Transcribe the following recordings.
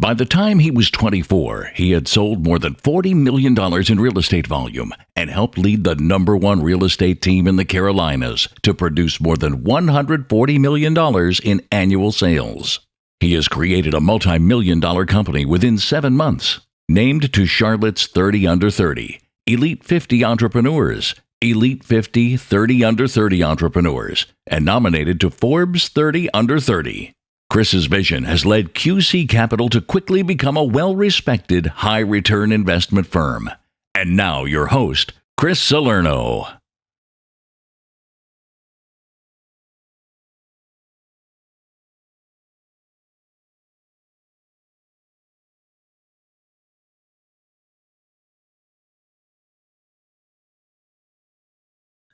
By the time he was 24, he had sold more than $40 million in real estate volume and helped lead the #1 real estate team in the Carolinas to produce more than $140 million in annual sales. He has created a multi-million-dollar company within 7 months, named to Charlotte's 30 Under 30, Elite 50 Entrepreneurs, Elite 50 30 Under 30 Entrepreneurs, and nominated to Forbes 30 Under 30. Chris's vision has led QC Capital to quickly become a well-respected, high-return investment firm. And now your host, Chris Salerno.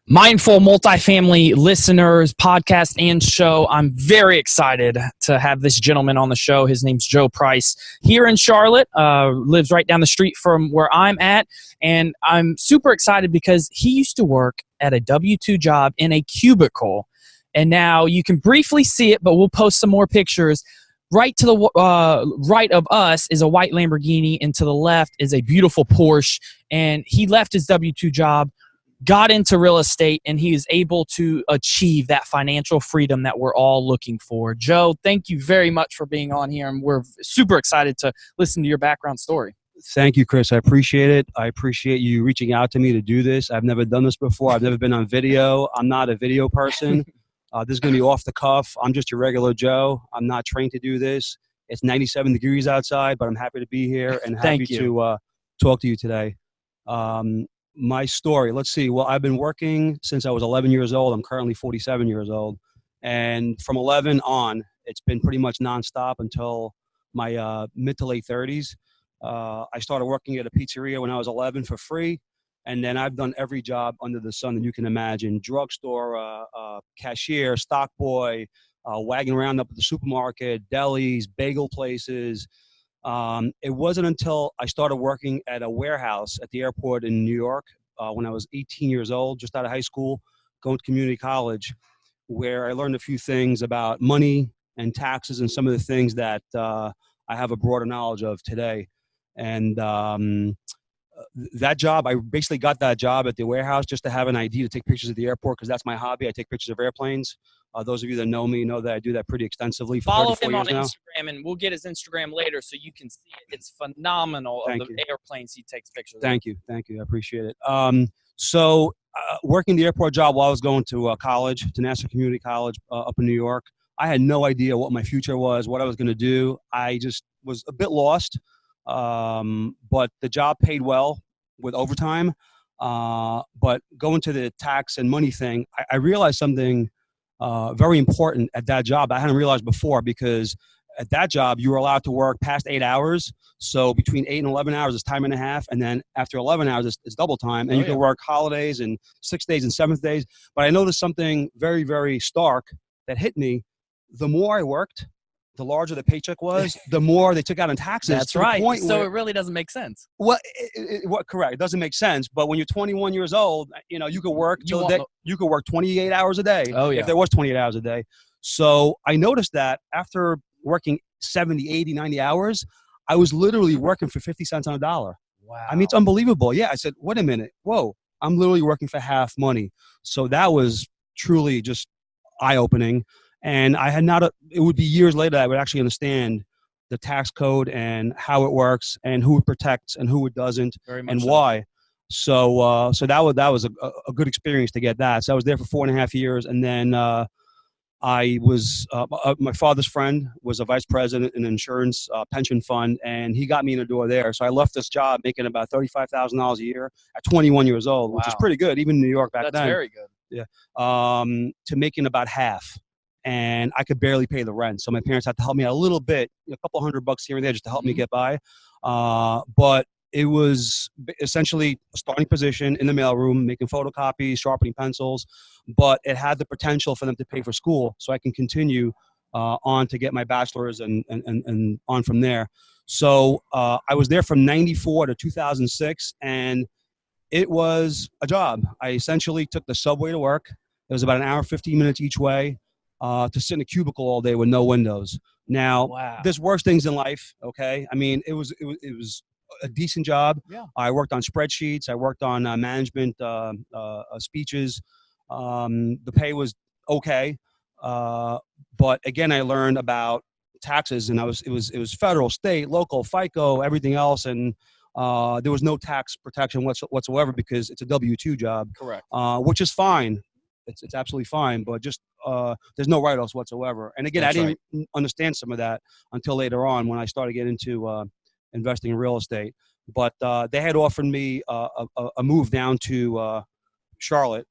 Mindful multifamily listeners, podcast and show. I'm very excited to have this gentleman on the show. His name's Joe Price here in Charlotte, lives right down the street from where I'm at. And I'm super excited because he used to work at a W-2 job in a cubicle. And now you can briefly see it, but we'll post some more pictures. Right to the right of us is a white Lamborghini, and to the left is a beautiful Porsche. And he left his W-2 job, got into real estate, and he is able to achieve that financial freedom that we're all looking for. Joe, thank you very much for being on here, and we're super excited to listen to your background story. Thank you, Chris. I appreciate it. I appreciate you reaching out to me to do this. I've never done this before. I've never been on video. I'm not a video person. This is going to be off the cuff. I'm just a regular Joe. I'm not trained to do this. It's 97 degrees outside, but I'm happy to be here and happy to talk to you today. My story, let's see. Well, I've been working since I was 11 years old. I'm currently 47 years old. And from 11 on, it's been pretty much nonstop until my mid to late 30s. I started working at a pizzeria when I was 11 for free. And then I've done every job under the sun that you can imagine. Drugstore, cashier, stock boy, wagging around up at the supermarket, delis, bagel places. It wasn't until I started working at a warehouse at the airport in New York when I was 18 years old, just out of high school, going to community college, where I learned a few things about money and taxes and some of the things that I have a broader knowledge of today. And that job, I basically got that job at the warehouse just to have an ID to take pictures of the airport, because that's my hobby. I take pictures of airplanes. Those of you that know me know that I do that pretty extensively for Follow 34 him on years now. Instagram, and we'll get his Instagram later so you can see it. It's phenomenal of the airplanes he takes pictures of. Thank you. I appreciate it. So working the airport job while I was going to college, to Nassau Community College up in New York, I had no idea what my future was, what I was going to do. I just was a bit lost, but the job paid well with overtime. But going to the tax and money thing, I realized something very important at that job I hadn't realized before, because at that job you were allowed to work past 8 hours. So between 8 and 11 hours is time and a half, and then after 11 hours it's double time, and you can work holidays and 6 days and 7th days. But I noticed something very, very stark that hit me. The more I worked, the larger the paycheck was, the more they took out in taxes. That's right. So it really doesn't make sense. Well, correct. It doesn't make sense. But when you're 21 years old, you know, you could work you could work 28 hours a day. Oh, yeah. If there was 28 hours a day. So I noticed that after working 70, 80, 90 hours, I was literally working for 50 cents on a dollar. Wow. I mean, it's unbelievable. Yeah. I said, wait a minute. Whoa, I'm literally working for half money. So that was truly just eye-opening. And I had it would be years later I would actually understand the tax code and how it works and who it protects and who it doesn't and why. So that was a good experience to get that. So I was there for 4.5 years. And then I was, my father's friend was a vice president in an insurance pension fund, and he got me in the door there. So I left this job making about $35,000 a year at 21 years old, which is pretty good, even in New York back then. That's very good. Yeah. To making about half. And I could barely pay the rent. So my parents had to help me out a little bit, a couple $100 here and there just to help me get by. But it was essentially a starting position in the mailroom, making photocopies, sharpening pencils. But it had the potential for them to pay for school so I can continue on to get my bachelor's and on from there. So I was there from 94 to 2006, and it was a job. I essentially took the subway to work. It was about an hour, 15 minutes each way. To sit in a cubicle all day with no windows. Now, Wow. there's worse things in life. Okay, I mean, it was a decent job. Yeah. I worked on spreadsheets. I worked on management speeches. The pay was okay, but again, I learned about taxes, and it was federal, state, local, FICO, everything else, and there was no tax protection whatsoever because it's a W-2 job, Correct. which is fine. It's absolutely fine, but just there's no write-offs whatsoever. And again, That's I didn't understand some of that until later on when I started getting into investing in real estate. But they had offered me a move down to Charlotte,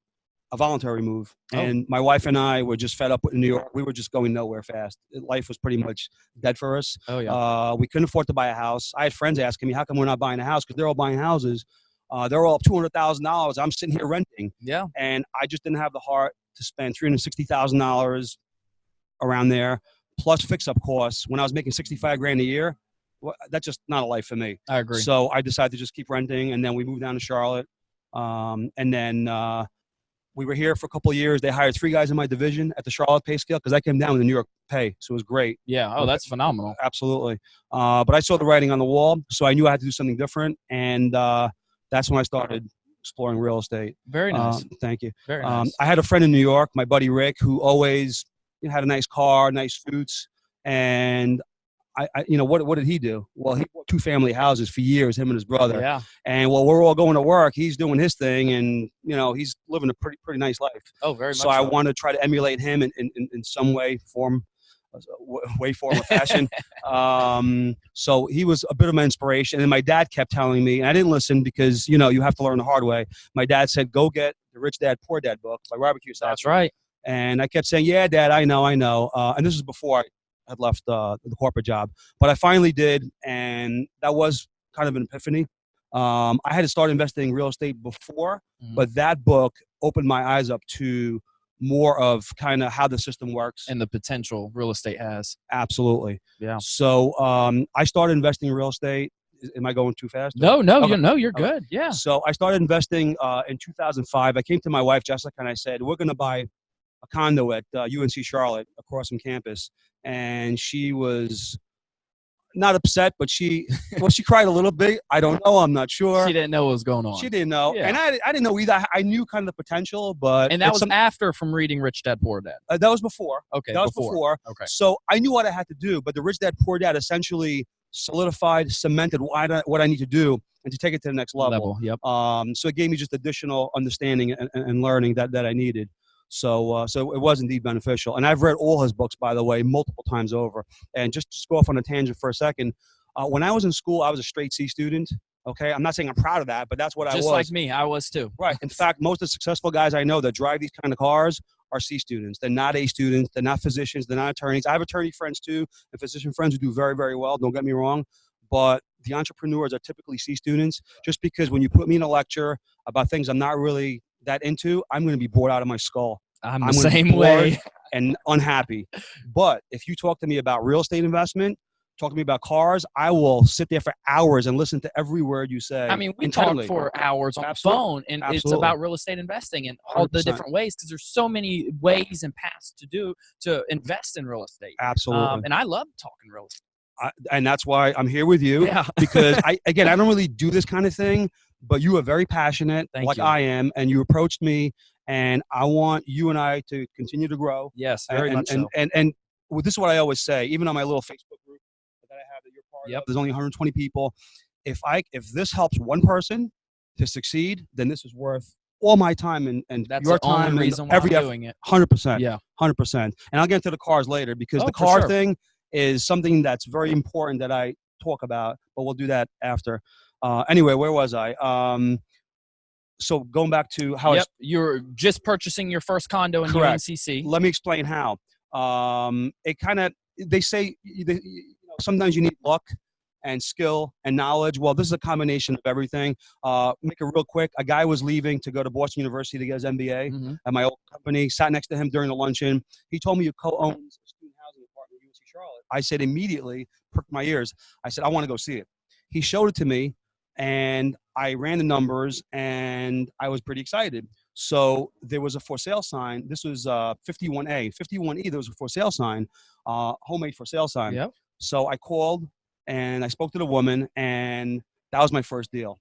a voluntary move. And my wife and I were just fed up with New York. We were just going nowhere fast. Life was pretty much dead for us. Oh, yeah. We couldn't afford to buy a house. I had friends asking me, how come we're not buying a house? Because they're all buying houses. They're all up $200,000. I'm sitting here renting. Yeah. And I just didn't have the heart to spend $360,000 around there, plus fix-up costs. When I was making $65,000 a year, well, that's just not a life for me. I agree. So I decided to just keep renting, and then we moved down to Charlotte. And then we were here for a couple of years. They hired 3 guys in my division at the Charlotte pay scale because I came down with the New York pay, so it was great. Yeah. Oh, that's phenomenal. Absolutely. But I saw the writing on the wall, so I knew I had to do something different, and that's when I started exploring real estate. Very nice. Thank you. Very nice. I had a friend in New York, my buddy Rick, who always had a nice car, nice suits, and I what did he do? Well, he bought 2 family houses for years, him and his brother. Yeah. And while we're all going to work, he's doing his thing, and he's living a pretty nice life. Oh, very much. So I want to try to emulate him in some way, form, or fashion. So he was a bit of my inspiration. And my dad kept telling me, and I didn't listen because you have to learn the hard way. My dad said, "Go get the Rich Dad Poor Dad book by Robert Kiyosaki." That's right. And I kept saying, "Yeah, Dad, I know." And this is before I had left the corporate job, but I finally did, and that was kind of an epiphany. I had to start investing in real estate before, but that book opened my eyes up to more of kind of how the system works And the potential real estate has. Absolutely. Yeah. So I started investing in real estate. Am I going too fast? No, Okay. you're good. Yeah. So I started investing in 2005. I came to my wife, Jessica, and I said, we're going to buy a condo at UNC Charlotte across from campus. And she was not upset, but she cried a little bit. I don't know. I'm not sure. She didn't know what was going on. She didn't know. Yeah. And I didn't know either. I knew kind of the potential, but. And that was after from reading Rich Dad Poor Dad. That was before. Okay. That was before. Okay. So I knew what I had to do, but the Rich Dad Poor Dad essentially solidified, cemented what I need to do and to take it to the next level. Yep. So it gave me just additional understanding and learning that I needed. So it was indeed beneficial. And I've read all his books, by the way, multiple times over. And just to go off on a tangent for a second, when I was in school, I was a straight C student. Okay, I'm not saying I'm proud of that, but that's what I was. Just like me, I was too. Right. In fact, most of the successful guys I know that drive these kind of cars are C students. They're not A students. They're not physicians. They're not attorneys. I have attorney friends too, and physician friends who do very, very well. Don't get me wrong. But the entrepreneurs are typically C students, just because when you put me in a lecture about things I'm not really that into, I'm going to be bored out of my skull. I'm the same way. And unhappy. But if you talk to me about real estate investment, talk to me about cars, I will sit there for hours and listen to every word you say. I mean, we intently. talk for hours on Absolutely. the phone, and Absolutely. it's about real estate investing and all the 100%. different ways, because there's so many ways and paths to invest in real estate. Absolutely. And I love talking real estate. And that's why I'm here with you. Yeah. Because I don't really do this kind of thing, but you are very passionate, Thank you. I am, and you approached me, and I want you and I to continue to grow. Yes, very much so. And this is what I always say, even on my little Facebook group that I have that you're part of, there's only 120 people. If this helps one person to succeed, then this is worth all my time and That's your the only time reason and why every I'm effort. doing it. 100%. Yeah. 100%. And I'll get into the cars later, because the for car sure. thing is something that's very important that I talk about, but we'll do that after. Anyway, where was I? So going back to how you're just purchasing your first condo in Correct. UNCC. Let me explain how. It kind of, they say sometimes you need luck and skill and knowledge. Well, this is a combination of everything. Make it real quick. A guy was leaving to go to Boston University to get his MBA at my old company. Sat next to him during the luncheon. He told me he co-owns a student housing apartment at UNC Charlotte. I said immediately, pricked my ears. I said, I want to go see it. He showed it to me, and I ran the numbers, and I was pretty excited. So there was a for sale sign. This was 51A. 51E, there was a for sale sign, homemade for sale sign. Yep. So I called and I spoke to the woman, and that was my first deal.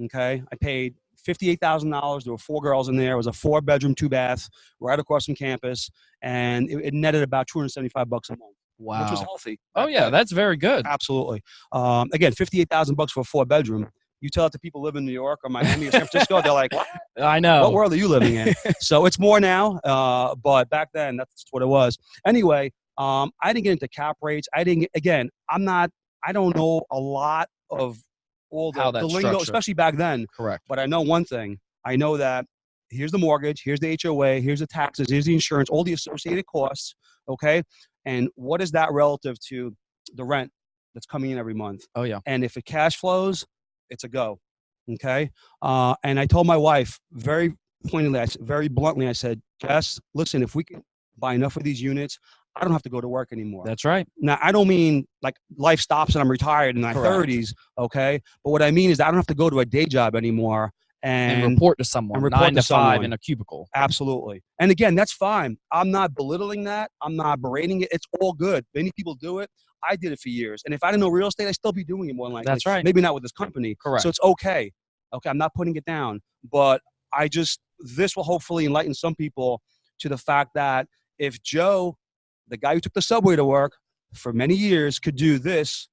Okay. I paid $58,000. There were 4 girls in there. It was a 4-bedroom, 2-bath right across from campus. And it netted about $275 a month, Wow. which was healthy. Oh yeah, that's very good. Absolutely. Again, $58,000 for a 4-bedroom. You tell it to people who live in New York or Miami or San Francisco, they're like, what? I know. What world are you living in? So it's more now, but back then that's what it was. Anyway, I didn't get into cap rates. I don't know a lot of all How the that's lingo, structured. especially back then. Correct. But I know one thing. I know that here's the mortgage, here's the HOA, here's the taxes, here's the insurance, all the associated costs. Okay. And what is that relative to the rent that's coming in every month? Oh yeah. And if it cash flows, it's a go. Okay. And I told my wife very pointedly, very bluntly, I said, Jess, listen, if we can buy enough of these units, I don't have to go to work anymore. That's right. Now, I don't mean like life stops and I'm retired in my Correct. 30s. Okay. But what I mean is that I don't have to go to a day job anymore And report to someone. report 9 to to 5 someone. in a cubicle. Absolutely. And again, that's fine. I'm not belittling that. I'm not berating it. It's all good. Many people do it. I did it for years. And if I didn't know real estate, I'd still be doing it more than likely. That's right. Maybe not with this company. Correct. So it's okay. Okay. I'm not putting it down. But this will hopefully enlighten some people to the fact that if Joe, the guy who took the subway to work for many years, could do this,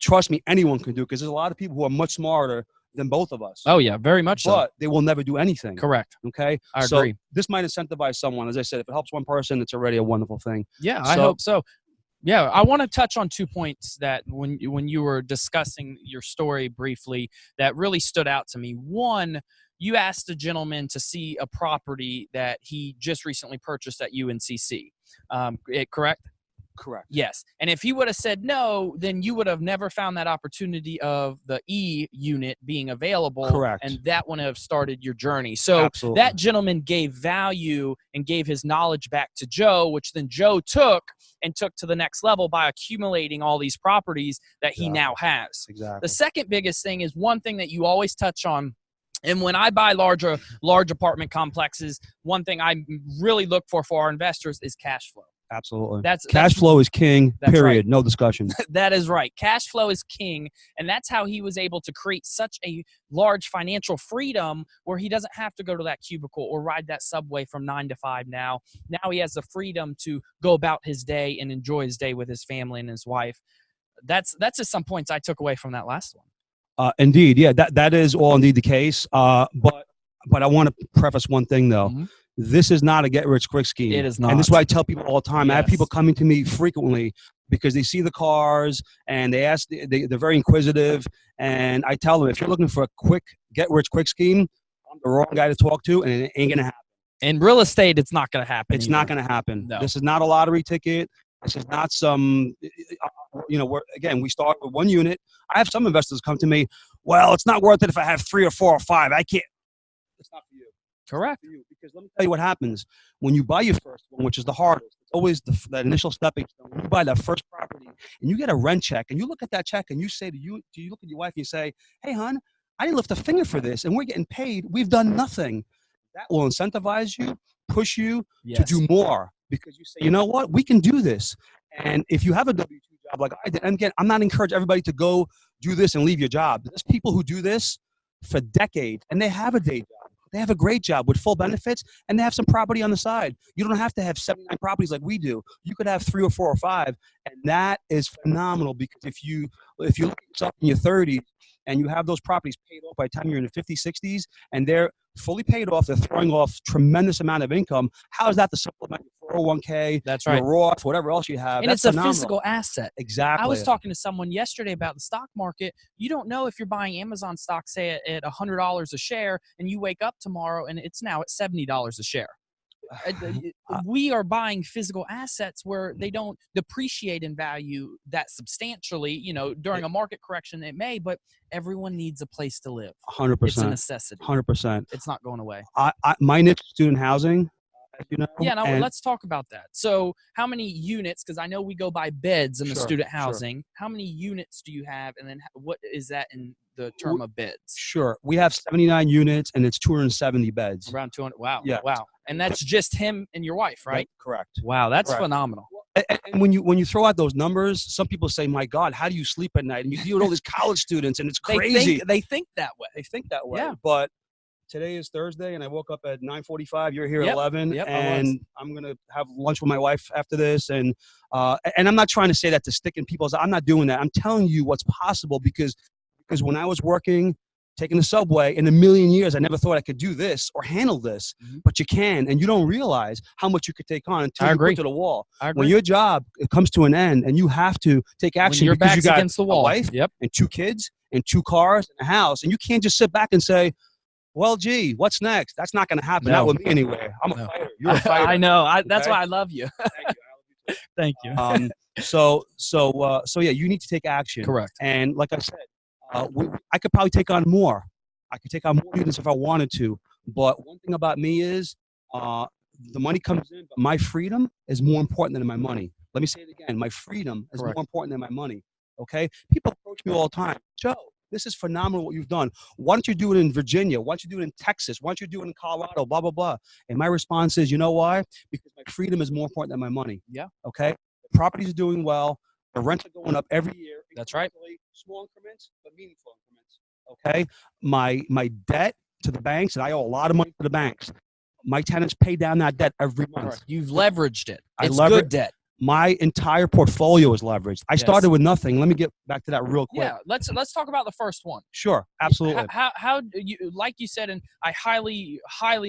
trust me, anyone can do it, because there's a lot of people who are much smarter than both of us. Oh yeah, very much so. But they will never do anything. Correct. Okay. I So agree. this might incentivize someone. As I said, if it helps one person, it's already a wonderful thing. Yeah, I So- hope so. Yeah, I want to touch on 2 points that when you were discussing your story briefly that really stood out to me. One, you asked a gentleman to see a property that he just recently purchased at UNCC. Correct? Correct. Yes. And if he would have said no, then you would have never found that opportunity of the E unit being available. Correct. And that wouldn't have started your journey. So Absolutely. that gentleman gave value and gave his knowledge back to Joe, which then Joe took to the next level by accumulating all these properties that he now has. Exactly. The second biggest thing is one thing that you always touch on. And when I buy large apartment complexes, one thing I really look for our investors is cash flow. Absolutely. That's Cash flow is king, That's period. right. No discussion. That is right. Cash flow is king. And that's how he was able to create such a large financial freedom where he doesn't have to go to that cubicle or ride that subway from 9 to 5 now. Now he has the freedom to go about his day and enjoy his day with his family and his wife. That's just some points I took away from that last one. Indeed. Yeah, that is all indeed the case. But I want to preface one thing, though. Mhm. This is not a get-rich-quick scheme. It is not. And this is why I tell people all the time. I have Yes. people coming to me frequently because they see the cars and they ask. They're very inquisitive. And I tell them, if you're looking for a quick get-rich-quick scheme, I'm the wrong guy to talk to, and it ain't going to happen. In real estate, it's not going to happen. It's not going to happen. No. This is not a lottery ticket. This is not some, we start with one unit. I have some investors come to me, well, it's not worth it if I have 3 or 4 or 5. I can't. It's not for you. Correct. For you. Because let me tell you what happens. When you buy your first one, which is the hardest, it's always that initial stepping stone. When you buy that first property and you get a rent check and you look at that check and you say you look at your wife and you say, hey, hon, I didn't lift a finger for this and we're getting paid. We've done nothing. That will incentivize you, push you to do more, because you say, you know what, we can do this. And if you have a W-2 job like I did, and again, I'm not encouraging everybody to go do this and leave your job. There's people who do this for decades and they have a day job. They have a great job with full benefits and they have some property on the side. You don't have to have 79 properties like we do. You could have 3 or 4 or 5, and that is phenomenal, because if you look at yourself in your 30s and you have those properties paid off by the time you're in the 50s, 60s, and they're fully paid off, they're throwing off tremendous amount of income. How is that to supplement your 401k, That's right. your Roth, whatever else you have? And That's it's a phenomenal. physical asset. Exactly. I was talking to someone yesterday about the stock market. You don't know if you're buying Amazon stock, say at $100 a share, and you wake up tomorrow and it's now at $70 a share. We are buying physical assets where they don't depreciate in value that substantially. During a market correction, it may, but everyone needs a place to live. 100%. It's a necessity. 100%. It's not going away. My niche is student housing. As you know, Yeah, no, and let's talk about that. So how many units, because I know we go by beds in the Sure, student sure. housing, how many units do you have, and then what is that in the term of beds? Sure. We have 79 units, and it's 270 beds. Around 200. Wow. Yeah. Wow. And that's just him and your wife, right? Correct. Wow, that's Correct. phenomenal. And when you throw out those numbers, some people say, "My God, how do you sleep at night?" And you deal with all these college students, and it's crazy. They think that way. They think that way. Yeah. But today is Thursday, and I woke up at 9:45. You're here at 11, Yep, and I'm gonna have lunch with my wife after this. And I'm not trying to say that to stick in people's. I'm not doing that. I'm telling you what's possible because when I was working, taking the subway, in a million years, I never thought I could do this or handle this. Mhm. But you can, and you don't realize how much you could take on until I you agree. put to the wall. I agree. When your job comes to an end, and you have to take action when your because you back's got against the wall. a wife Yep. and 2 kids and 2 cars and a house, and you can't just sit back and say, "Well, gee, what's next?" That's not going to happen. No. Not with me anyway. I'm a No. fighter. You're a fighter. I know. That's Okay? why I love you. Thank you. I love you too. Thank you. So yeah, you need to take action. Correct. And like I said, I could probably take on more. I could take on more units if I wanted to. But one thing about me is the money comes in, but my freedom is more important than my money. Let me say it again. My freedom is Correct. more important than my money. Okay? People approach me all the time. Joe, this is phenomenal what you've done. Why don't you do it in Virginia? Why don't you do it in Texas? Why don't you do it in Colorado? Blah, blah, blah. And my response is, you know why? Because my freedom is more important than my money. Yeah. Okay? The properties are doing well. The rents are going up every year. That's right. Small increments, but meaningful increments. Okay? My debt to the banks, and I owe a lot of money to the banks. My tenants pay down that debt every month. Correct. You've leveraged it. I It's lever- good debt. My entire portfolio is leveraged. I started with nothing. Let me get back to that real quick. Yeah. Let's talk about the first one. Sure, absolutely. How do you, like you said, and I highly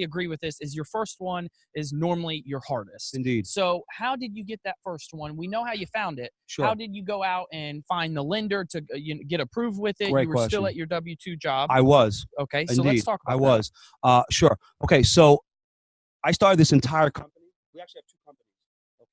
agree with this, is your first one is normally your hardest. Indeed. So how did you get that first one? We know how you found it. Sure. How did you go out and find the lender to get approved with it? Great You were still question. at your W-2 job. I was. Okay, so Indeed. let's talk about I that. was. Sure. Okay, so I started this entire company. We actually have 2 companies.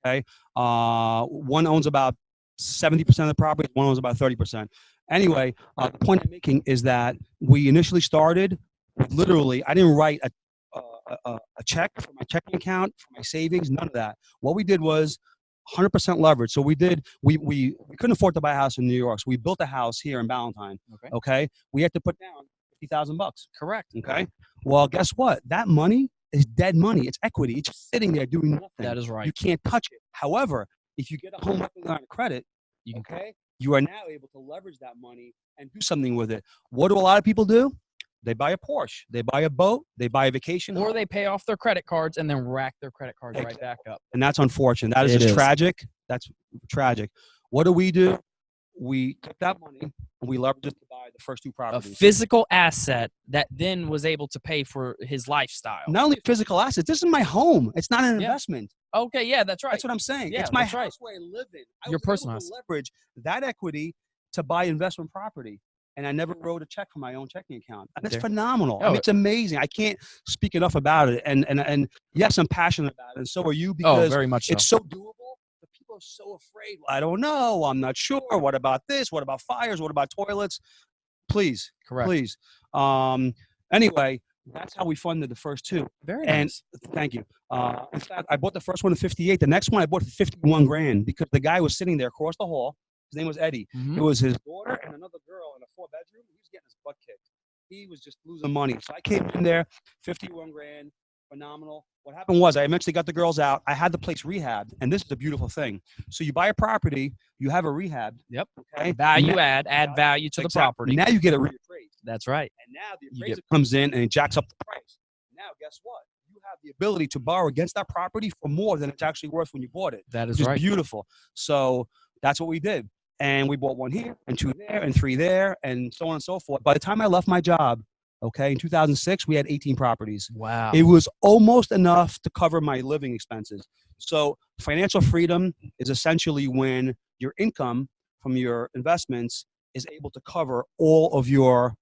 Okay. One owns about 70% of the property. One owns about 30%. Anyway, the point I'm making is that we initially started with literally, I didn't write a check for my checking account, for my savings, none of that. What we did was 100% leverage. So we couldn't afford to buy a house in New York. So we built a house here in Ballantyne. Okay. We had to put down $50,000. Correct. Okay. Well, guess what? That money is dead money. It's equity. It's just sitting there doing nothing. That is right. You can't touch it. However, if you get a home equity line of credit, You can you are now able to leverage that money and do something with it. What do a lot of people do? They buy a Porsche. They buy a boat. They buy a vacation Or home. they pay off their credit cards and then rack their credit cards right back up. And that's unfortunate. That is It just is. tragic. That's tragic. What do? We took that money and we leveraged it to buy the first 2 A properties. physical asset that then was able to pay for his lifestyle. Not only physical assets. This is my home. It's not an Yeah. investment. Okay, yeah, that's right. That's what I'm saying. Yeah, It's my that's right. house where I live in. I Your was personal able to house. leverage that equity to buy investment property. And I never wrote a check from my own checking account. And that's There. phenomenal. I Oh, mean, it's amazing. I can't speak enough about it. And yes, I'm passionate about it. And so are you, because very much so. it's so doable. But people are so afraid. I don't know. I'm not sure. What about this? What about fires? What about toilets? Please. Correct. Please. Anyway, that's how we funded the first 2. Very And nice. thank you. In fact, I bought the first one at 58. The next one I bought for 51 grand because the guy was sitting there across the hall. His name was Eddie. Mhm. It was his daughter and another girl in a 4-bedroom. He was getting his butt kicked. He was just losing money. So I came in there, 51 grand, phenomenal. What happened was I eventually got the girls out. I had the place rehabbed, and this is a beautiful thing. So you buy a property, you have a rehab. Yep. Okay. Value Now- add value to the Exactly. property. Now you get it reappraised. That's right. And now the You appraiser comes in and it jacks up the price. Now, guess what? You have the ability to borrow against that property for more than it's actually worth when you bought it. That Which is is right. beautiful. So that's what we did. And we bought 1 here and 2 there and 3 there and so on and so forth. By the time I left my job, okay, in 2006, we had 18 properties. Wow. It was almost enough to cover my living expenses. So financial freedom is essentially when your income from your investments is able to cover all of your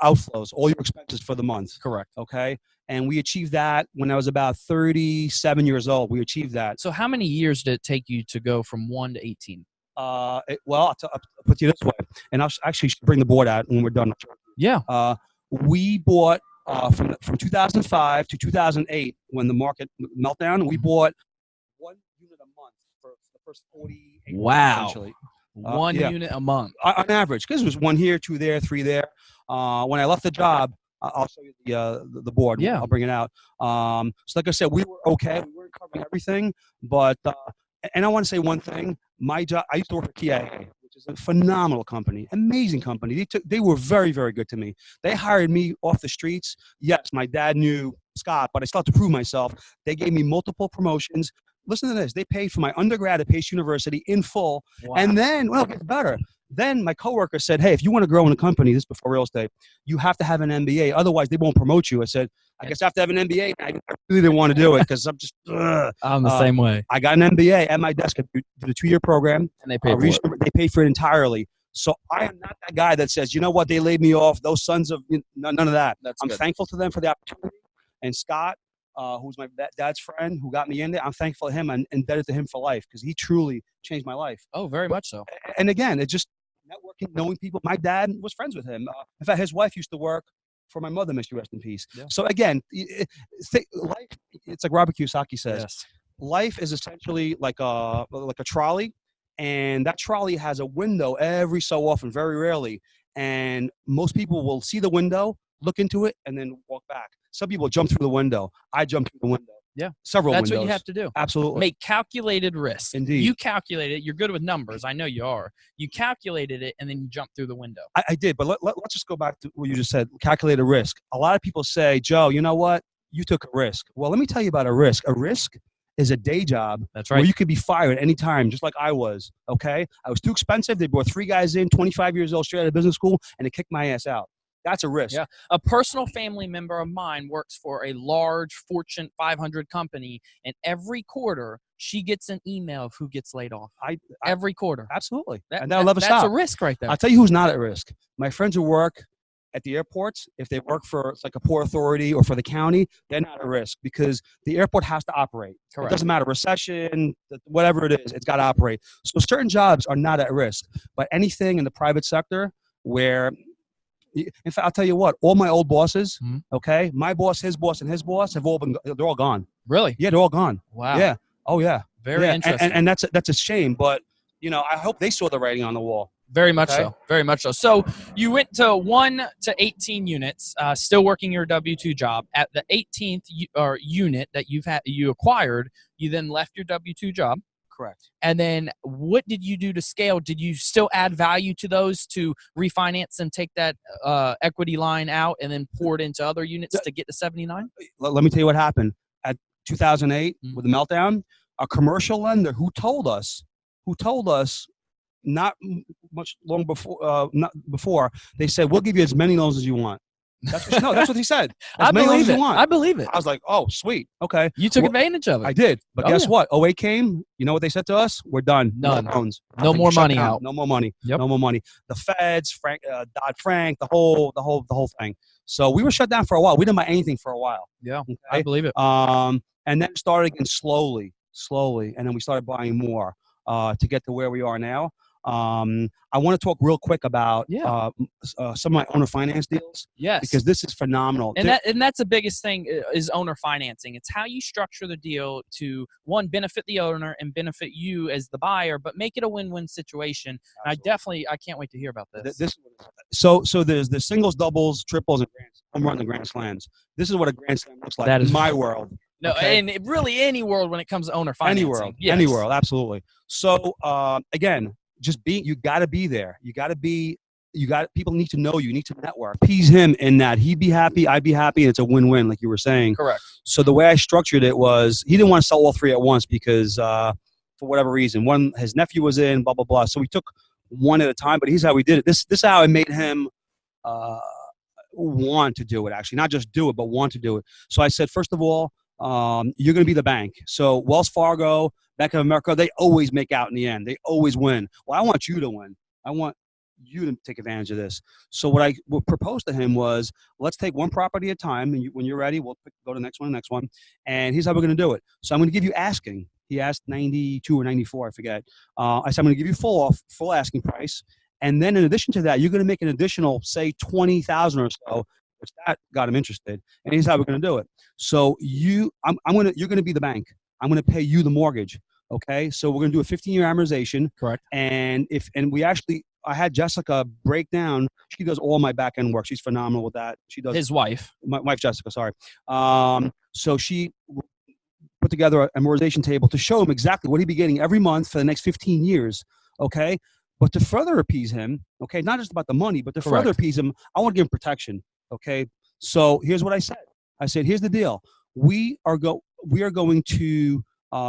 outflows, all your expenses for the month. Correct. Okay. And we achieved that when I was about 37 years old. We achieved that. So how many years did it take you to go from 1 to 18? Well, I'll put you this way, and I'll actually should bring the board out when we're done. Yeah. We bought from 2005 to 2008 when the market meltdown. We bought 1 unit a month for the first 48 Wow. months, essentially. One Yeah. unit a month. On average, because it was 1 here, 2 there, 3 there. When I left the job, I'll show you the board. Yeah. I'll bring it out. So like I said, we were okay. We weren't covering everything, but and I want to say one thing. My job, I used to work for TIA, which is a phenomenal company, amazing company. They were very, very good to me. They hired me off the streets. Yes, my dad knew Scott, but I still had to prove myself. They gave me multiple promotions. Listen to this. They paid for my undergrad at Pace University in full. Wow. And then, well, it gets better. Then my coworker said, hey, if you want to grow in a company, this is before real estate, you have to have an MBA. Otherwise, they won't promote you. I said, I guess I have to have an MBA. I really didn't want to do it because I'm just, I'm the same way. I got an MBA at my desk. I did a 2-year program. And they paid for it. They paid for it entirely. So I am not that guy that says, you know what, they laid me off. Those sons of, none of that. That's I'm good. thankful to them for the opportunity. And Scott, who's my dad's friend who got me in there, I'm thankful to him and indebted to him for life because he truly changed my life. Oh, very much so. And again, it's just networking, knowing people. My dad was friends with him. In fact, his wife used to work for my mother, may she rest in peace. Yeah. So again, life, it's like Robert Kiyosaki says, Yes. life is essentially like a trolley, and that trolley has a window every so often, very rarely. And most people will see the window, look into it, and then walk back. Some people jump through the window. I jumped through the window. Yeah. Several That's windows. what you have to do. Absolutely. Make calculated risk. Indeed. You calculate it. You're good with numbers. I know you are. You calculated it, and then you jump through the window. I did, but let's just go back to what you just said, calculated risk. A lot of people say, Joe, you know what? You took a risk. Well, let me tell you about a risk. A risk is a day job. That's right. Where you could be fired any time, just like I was, okay? I was too expensive. They brought 3 guys in, 25 years old, straight out of business school, and they kicked my ass out. That's a risk. Yeah. A personal family member of mine works for a large Fortune 500 company, and every quarter she gets an email of who gets laid off. Every quarter. Absolutely. And that'll never stop. That's a risk right there. I'll tell you who's not at risk. My friends who work at the airports, if they work for like a port authority or for the county, they're not at risk because the airport has to operate. Correct. It doesn't matter, recession, whatever it is, it's got to operate. So certain jobs are not at risk, but anything in the private sector where, in fact, I'll tell you what, all my old bosses, okay, my boss, his boss, and his boss they're all gone. Really? Yeah, they're all gone. Wow. Yeah. Oh, yeah. Very interesting. And that's a shame, but, I hope they saw the writing on the wall. Very much so. Very much so. So you went to 1 to 18 units, still working your W-2 job. At the 18th unit that you acquired, you then left your W-2 job. Correct. And then what did you do to scale? Did you still add value to those to refinance and take that equity line out and then pour it into other units to get to 79? Let me tell you what happened. At 2008 with the meltdown, a commercial lender who told us not much long before, they said, we'll give you as many loans as you want. That's what he said. I believe it. I believe it. I was like, oh, sweet. Okay. You took advantage of it. I did. But guess what? 08 came. You know what they said to us? We're done. None. No loans. No more money out. No more money. Yep. No more money. The feds, Dodd-Frank, the whole thing. So we were shut down for a while. We didn't buy anything for a while. Yeah. Okay? I believe it. And then started again slowly. And then we started buying more to get to where we are now. I want to talk real quick about some of my owner finance deals. Yes. Because this is phenomenal. And that's the biggest thing is owner financing. It's how you structure the deal to, one, benefit the owner and benefit you as the buyer, but make it a win-win situation. And I can't wait to hear about this. So there's the singles, doubles, triples, and home run and grand slams. This is what a grand slam looks like in my world. No, okay? And really any world when it comes to owner financing. Any world, absolutely. So again, you got to be there. People need to know you. You need to network. Appease him in that he'd be happy, I'd be happy, and it's a win-win, like you were saying. Correct. So the way I structured it was he didn't want to sell all 3 at once because for whatever reason, his nephew was in, blah, blah, blah. So we took one at a time, but here's how we did it. This is how I made him want to do it, actually. Not just do it, but want to do it. So I said, first of all, you're going to be the bank. So Wells Fargo, Bank of America, they always make out in the end. They always win. Well, I want you to win. I want you to take advantage of this. So what I proposed to him was, let's take one property at a time. And when you're ready, we'll go to the next one. And here's how we're going to do it. So I'm going to give you asking. He asked 92 or 94, I forget. I said, I'm going to give you full asking price. And then in addition to that, you're going to make an additional, say, 20,000 or so, which that got him interested. And here's how we're going to do it. So you're going to be the bank. I'm going to pay you the mortgage. Okay, so we're gonna do a 15-year amortization. Correct. And I had Jessica break down. She does all my back end work. She's phenomenal with that. She does His wife. my wife Jessica. Sorry. So she put together an amortization table to show him exactly what he'd be getting every month for the next 15 years. Okay, but to further appease him, okay, not just about the money, but to Correct. further appease him, I want to give him protection. Okay, so here's what I said. I said, here's the deal. We are going to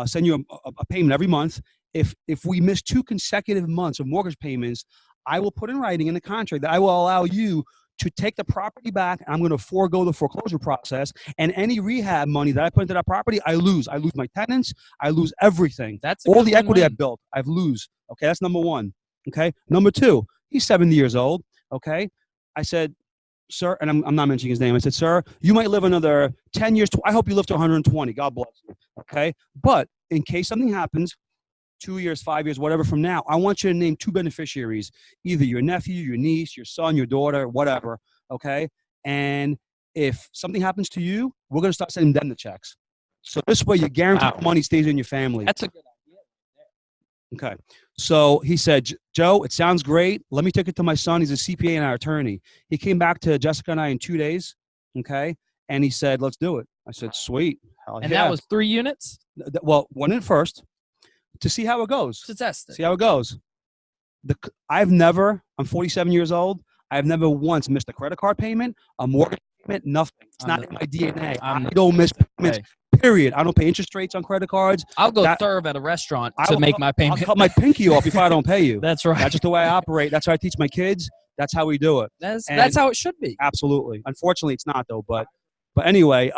send you a payment every month. If we miss 2 consecutive months of mortgage payments, I will put in writing in the contract that I will allow you to take the property back. And I'm going to forego the foreclosure process, and any rehab money that I put into that property, I lose. I lose my tenants. I lose everything. That's all the equity I win-win. built. I lose. Okay, that's number one. Okay, number two, he's 70 years old. Okay, I said, sir, and I'm not mentioning his name. I said, sir, you might live another 10 years. I hope you live to 120. God bless you. Okay, but in case something happens, 2 years, 5 years, whatever from now, I want you to name 2 beneficiaries, either your nephew, your niece, your son, your daughter, whatever, okay? And if something happens to you, we're going to start sending them the checks. So this way, you guarantee the money stays in your family. That's a good idea. Okay. So he said, Joe, it sounds great. Let me take it to my son. He's a CPA and our attorney. He came back to Jessica and I in 2 days, okay? And he said, let's do it. I said, sweet. Hell And yeah. that was 3 units? Well, one in first. To see how it goes. To test it. See how it goes. I'm 47 years old. I've never once missed a credit card payment, a mortgage payment, nothing. It's not in my DNA. I don't miss payments, period. I don't pay interest rates on credit cards. I'll go serve at a restaurant to make my payment. I'll cut my pinky off before I don't pay you. That's right. That's just the way I operate. That's how I teach my kids. That's how we do it. That's how it should be. Absolutely. Unfortunately, it's not though. But anyway,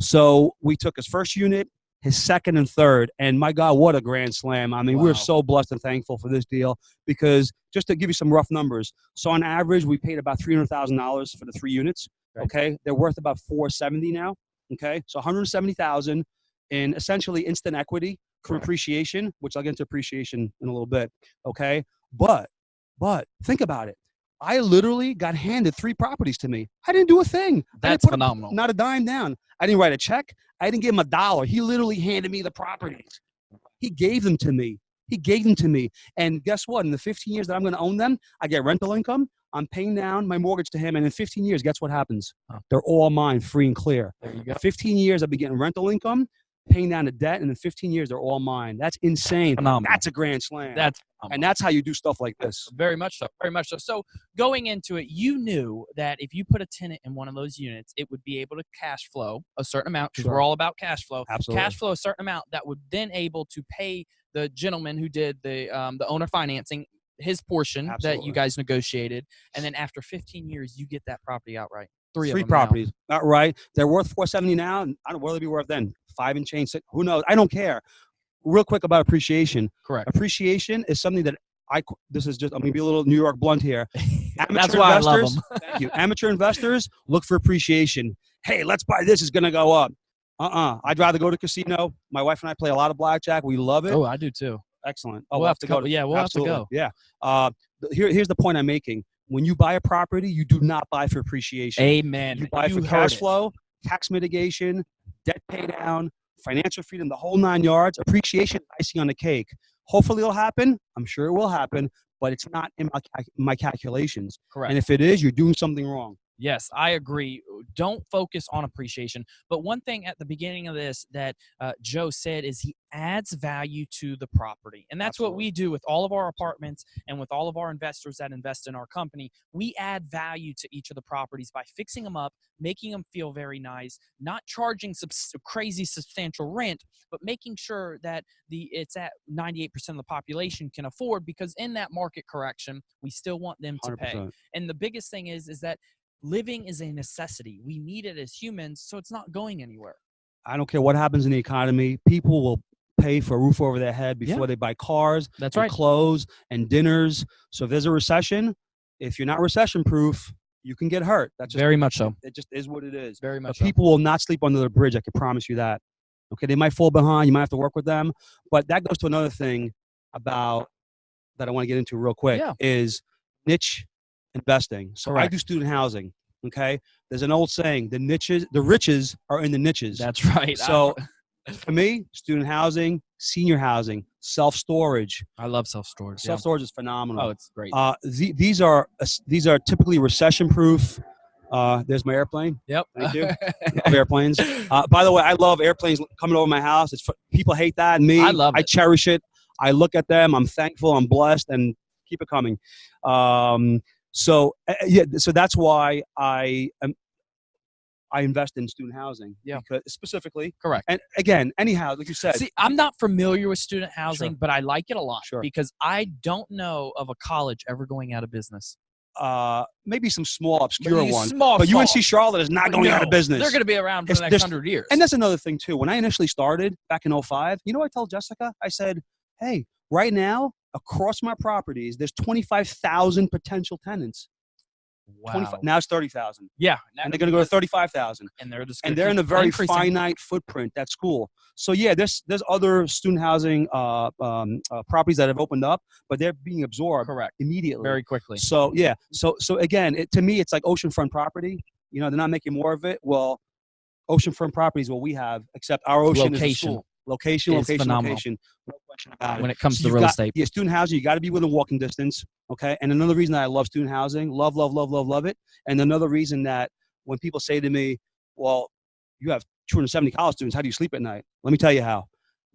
so we took his first unit, his second and third, and my God, what a grand slam. I mean, Wow. we're so blessed and thankful for this deal, because just to give you some rough numbers, so on average, we paid about $300,000 for the 3 units, okay? They're worth about $470 now, okay? So $170,000 in essentially instant equity for appreciation, which I'll get into appreciation in a little bit, okay? But think about it. I literally got handed 3 properties to me. I didn't do a thing. That's phenomenal. Not a dime down. I didn't write a check. I didn't give him $1. He literally handed me the properties. He gave them to me. And guess what? In the 15 years that I'm going to own them, I get rental income. I'm paying down my mortgage to him. And in 15 years, guess what happens? They're all mine, free and clear. There you go. 15 years, I'll be getting rental income, paying down the debt, and in 15 years, they're all mine. That's insane. Phenomenal. That's a grand slam. And that's how you do stuff like this. Very much so. Very much so. So going into it, you knew that if you put a tenant in one of those units, it would be able to cash flow a certain amount, because we're all about cash flow. Absolutely. Cash flow a certain amount that would then able to pay the gentleman who did the owner financing his portion that you guys negotiated, and then after 15 years, you get that property outright. 3 of them properties, not right. They're worth $470 now. And I don't know what they'll be worth then. 5 and change. 6, who knows? I don't care. Real quick about appreciation. Correct. Appreciation is something that I'm going to be a little New York blunt here. That's why I love them. Thank you. Amateur investors look for appreciation. Hey, let's buy this. It's going to go up. I'd rather go to casino. My wife and I play a lot of blackjack. We love it. Oh, I do too. Excellent. We'll have to go. Yeah, we'll have to go. Yeah. Here's the point I'm making. When you buy a property, you do not buy for appreciation. Amen. You buy for cash flow, tax mitigation, debt pay down, financial freedom, the whole 9 yards. Appreciation, icing on the cake. Hopefully it'll happen. I'm sure it will happen, but it's not in my calculations. Correct. And if it is, you're doing something wrong. Yes, I agree. Don't focus on appreciation. But one thing at the beginning of this that Joe said is he adds value to the property. And that's what we do with all of our apartments and with all of our investors that invest in our company. We add value to each of the properties by fixing them up, making them feel very nice, not charging crazy substantial rent, but making sure that it's at 98% of the population can afford, because in that market correction, we still want them to 100%. pay. And the biggest thing is that living is a necessity. We need it as humans, so it's not going anywhere. I don't care what happens in the economy. People will pay for a roof over their head before they buy cars, clothes, and dinners. So if there's a recession, if you're not recession-proof, you can get hurt. That's just, very much so. It just is what it is. Very much. People will not sleep under the bridge. I can promise you that. Okay, they might fall behind. You might have to work with them. But that goes to another thing about that I want to get into real quick is niche investing. So I do student housing. Okay, there's an old saying: the riches are in the niches. That's right. So for me, student housing, senior housing, self-storage. I love self-storage. Yeah. Self-storage is phenomenal. Oh, it's great. These are typically recession-proof. There's my airplane. Yep. Thank you. Love airplanes. By the way, I love airplanes coming over my house. People hate that. Me, I love it. I cherish it. I look at them. I'm thankful. I'm blessed, and keep it coming. So that's why I invest in student housing. Yeah. Because specifically. Correct. And again, anyhow, like you said. See, I'm not familiar with student housing, Sure. but I like it a lot Sure. because I don't know of a college ever going out of business. Maybe some small obscure ones. Small, but small. UNC Charlotte is not going out of business. They're going to be around for the next 100 years. And that's another thing too. When I initially started back in 2005, you know what I told Jessica? I said, hey, right now across my properties, there's 25,000 potential tenants. Wow. Now it's 30,000. Yeah. And they're going to go to 35,000. And they're in a very finite footprint, that school. So yeah, there's other student housing properties that have opened up, but they're being absorbed immediately. Very quickly. So yeah. So again, to me, it's like oceanfront property. You know, they're not making more of it. Well, oceanfront property is what we have, except our ocean is the school. Location. No question about it. When it comes to real estate. Yeah, student housing, you got to be within walking distance. Okay. And another reason that I love student housing, love it. And another reason that when people say to me, well, you have 270 college students, how do you sleep at night? Let me tell you how.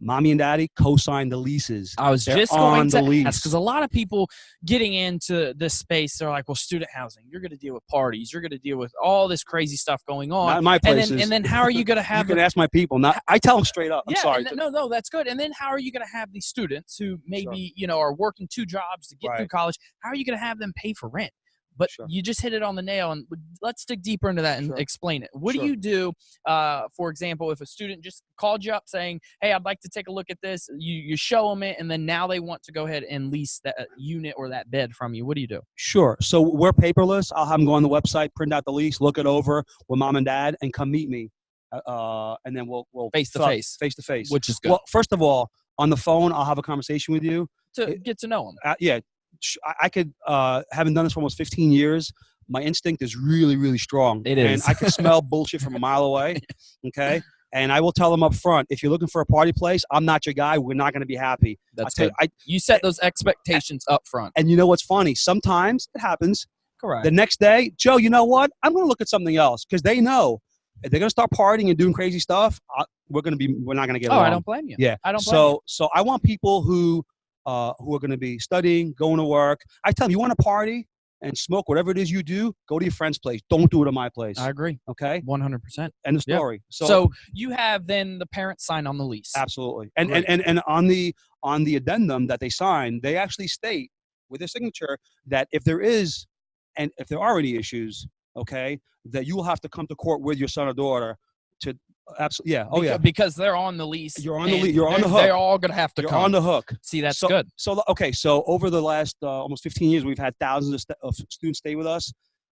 Mommy and daddy co-sign the leases. I was They're just going to lease. ask, because a lot of people getting into this space, they're like, well, student housing, you're going to deal with parties. You're going to deal with all this crazy stuff going on. Not in my places. And then how are you going to have You can ask my people. I tell them straight up. I'm sorry. No, that's good. And then how are you going to have these students who maybe, are working 2 jobs to get through college? How are you going to have them pay for rent? But you just hit it on the nail, and let's dig deeper into that and explain it. What do you do, for example, if a student just called you up saying, hey, I'd like to take a look at this, you show them it, and then now they want to go ahead and lease that unit or that bed from you. What do you do? Sure. So we're paperless. I'll have them go on the website, print out the lease, look it over with mom and dad, and come meet me. And then we'll face to face, which is good. Well, first of all, on the phone, I'll have a conversation with you to get to know them. Yeah. I could, having done this for almost 15 years, my instinct is really, really strong. It is. And I can smell bullshit from a mile away. Okay. And I will tell them up front, if you're looking for a party place, I'm not your guy. We're not going to be happy. That's good. You set those expectations up front. And you know what's funny? Sometimes it happens. Correct. The next day, Joe, you know what? I'm going to look at something else, because they know if they're going to start partying and doing crazy stuff, we're not going to get along. I don't blame you. Yeah. I don't blame you. So I want people who are going to be studying, going to work. I tell them, you want to party and smoke, whatever it is you do, go to your friend's place. Don't do it at my place. I agree. Okay? 100%. End of story. Yep. So you have then the parents sign on the lease. Absolutely. And on the addendum that they sign, they actually state with their signature that if there are any issues, okay, that you will have to come to court with your son or daughter to absolutely. Yeah. Oh, yeah. Because they're on the lease. You're on the lease. You're on the hook. They're all going to have to come. You're on the hook. See, that's good. So over the last almost 15 years, we've had thousands of students stay with us.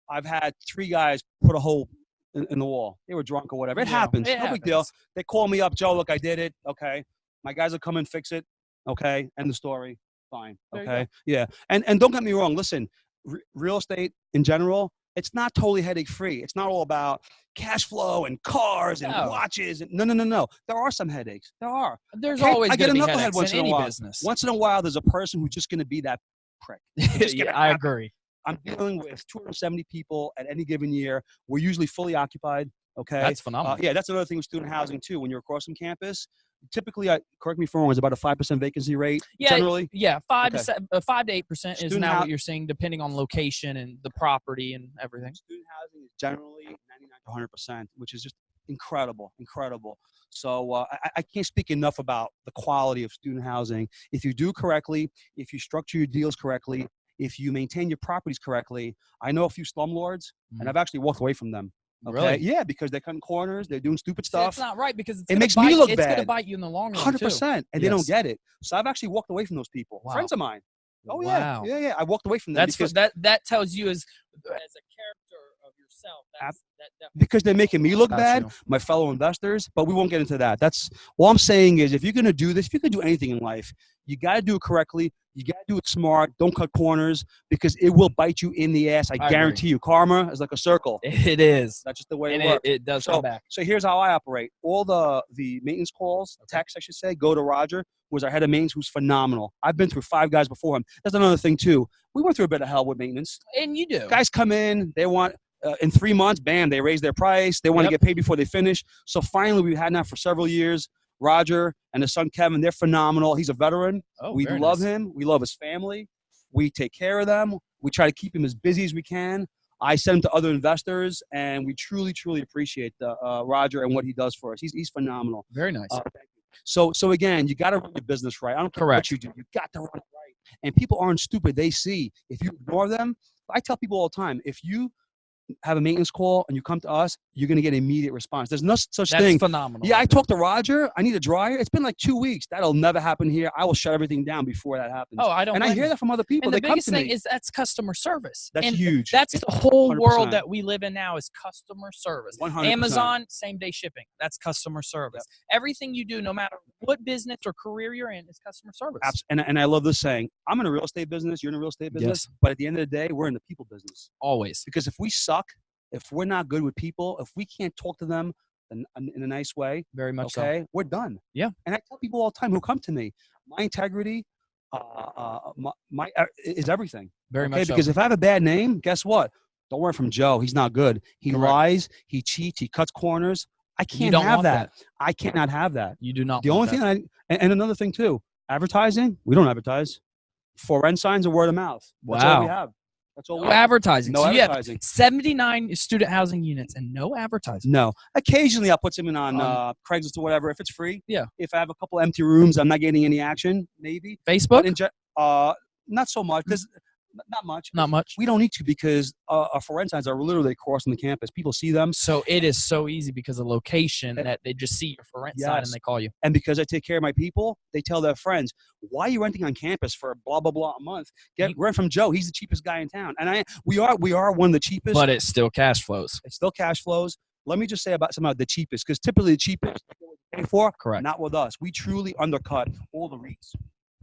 I've had 3 guys put a hole in the wall. They were drunk or whatever. It happens. No big deal. They call me up, Joe, look, I did it. Okay. My guys will come and fix it. Okay. End the story. Fine. Okay. Yeah. And don't get me wrong. Listen, real estate in general, it's not totally headache free. It's not all about cash flow and cars and watches. No. There are some headaches. There are. There's always going to be knucklehead headaches once in a any while. business. Once in a while, there's a person who's just going to be that prick. I agree. I'm dealing with 270 people at any given year. We're usually fully occupied. Okay. That's phenomenal. Yeah, that's another thing with student housing too. When you're across from campus, typically, correct me if I'm wrong, it's about a 5% vacancy rate. Generally. Yeah, 5 to 8% is now what you're seeing, depending on location and the property and everything. Student housing is generally 99 to 100%, which is just incredible. So I can't speak enough about the quality of student housing. If you do correctly, if you structure your deals correctly, if you maintain your properties correctly. I know a few slumlords, and I've actually walked away from them. Okay? Really? Yeah, because they're cutting corners, they're doing stupid stuff. It's not right, because it makes me look bad. It's going to bite you in the long run, 100%, and they don't get it. So I've actually walked away from those people. Wow. Friends of mine. Oh wow. Yeah. I walked away from them. Because that tells you as a character of yourself. Because they're making me look bad, my fellow investors. But we won't get into that. That's all I'm saying is, if you're going to do this, if you can do anything in life, You got to do it correctly. You got to do it smart. Don't cut corners because it will bite you in the ass. I guarantee you. Karma is like a circle. It is. That's just the way And it works. it does come back. So here's how I operate. All the maintenance calls, texts, I should say, go to Roger, who's our head of maintenance, who's phenomenal. I've been through 5 guys before him. That's another thing, too. We went through a bit of hell with maintenance. And you do. Guys come in, they want, in 3 months, bam, they raise their price. They want to get paid before they finish. So finally, we've had that for several years. Roger and his son Kevin, they're phenomenal. He's a veteran. We love him. We love his family. We take care of them. We try to keep him as busy as we can. I send him to other investors, and we truly, truly appreciate Roger and what he does for us. He's phenomenal. Very nice. Thank you. So again, you got to run your business right. I don't care what you do. You got to run it right. And people aren't stupid. They see. If you ignore them, I tell people all the time, if you have a maintenance call and you come to us, you're going to get an immediate response. There's no such thing. That's phenomenal. Yeah, I talked to Roger. I need a dryer. It's been like 2 weeks. That'll never happen here. I will shut everything down before that happens. Oh, I don't. And I hear that from other people. And They the come biggest to thing me. is that's customer service. That's and huge. That's the whole 100%. world that we live in now is customer service. 100%. Amazon, same day shipping. That's customer service. Everything you do, no matter what business or career you're in, is customer service. And I love this saying. I'm in a real estate business. You're in a real estate business. Yes. But at the end of the day, we're in the people business. Always. Because if we suck, if we're not good with people, if we can't talk to them in a nice way, Very much so. okay, we're done. Yeah. And I tell people all the time who come to me, my integrity is everything. Very much so. Because if I have a bad name, guess what? Don't worry from Joe. He's not good. He lies. He cheats. He cuts corners. I can't have that. I cannot have that. You do not. The only thing and another thing too, advertising. We don't advertise. For rent signs and word of mouth. That's all we have. That's all. No advertising. No so advertising. You have 79 student housing units and no advertising. No. Occasionally, I'll put something on Craigslist or whatever if it's free. Yeah. If I have a couple empty rooms, I'm not getting any action. Maybe. Facebook. But not so much. There's not much. Not much. We don't need to because our for rent signs are literally crossing the campus. People see them. So it is so easy because of location that they just see your for rent sign and they call you. And because I take care of my people, they tell their friends, "Why are you renting on campus for blah blah blah a month? Rent from Joe. He's the cheapest guy in town." And we are one of the cheapest. But it still cash flows. It still cash flows. Let me just say about some of the cheapest, because typically the cheapest pay for. Correct. Not with us. We truly undercut all the REITs.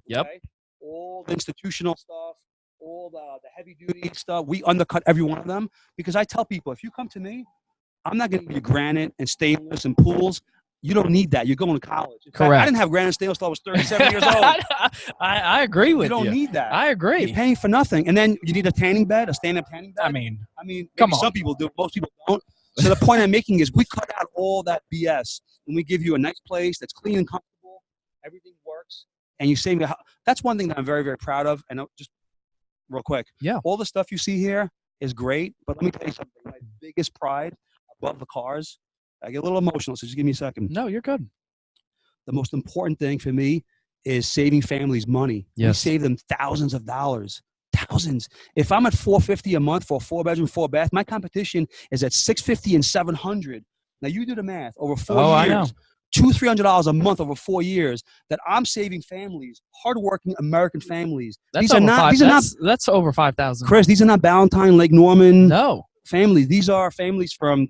Yep. Okay? All the institutional stuff. All the heavy duty stuff, we undercut every one of them because I tell people, if you come to me, I'm not going to give you granite and stainless and pools. You don't need that. You're going to college. In fact, I didn't have granite and stainless until I was 37 years old. I agree with you. You don't need that. I agree. You're paying for nothing. And then you need a tanning bed, a stand-up tanning bed. I mean, maybe some people do. Most people don't. So the point I'm making is we cut out all that BS and we give you a nice place that's clean and comfortable. Everything works. And you save me. That's one thing that I'm very, very proud of. And just real quick. Yeah. All the stuff you see here is great, but let me tell you something. My biggest pride above the cars, I get a little emotional, so just give me a second. No, you're good. The most important thing for me is saving families money. Yes. We save them thousands of dollars. Thousands. If I'm at $450 a month for a 4-bedroom, 4-bath, my competition is at $650 and $700. Now you do the math. Over 4 years. I know. $200-300 a month over 4 years that I'm saving families, hardworking American families. That's that's over 5,000. Chris, these are not Ballantyne, Lake Norman families. These are families from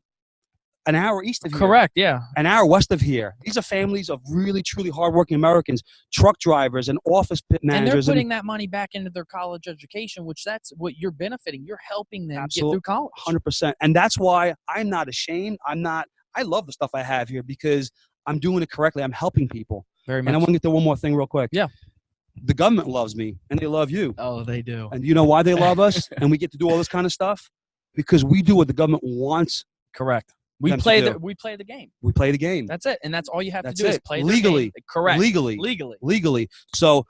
an hour east of here. Correct, yeah. An hour west of here. These are families of really, truly hardworking Americans, truck drivers and office managers. And they're putting that money back into their college education, which that's what you're benefiting. You're helping them get through college. 100%. And that's why I'm not ashamed. I love the stuff I have here because I'm doing it correctly. I'm helping people. Very much. And I want to get to one more thing real quick. Yeah. The government loves me and they love you. Oh, they do. And you know why they love us and we get to do all this kind of stuff? Because we do what the government wants. Correct. We play the game. We play the game. That's it. And that's all you have to do is play legally. The game. Correct. Legally. So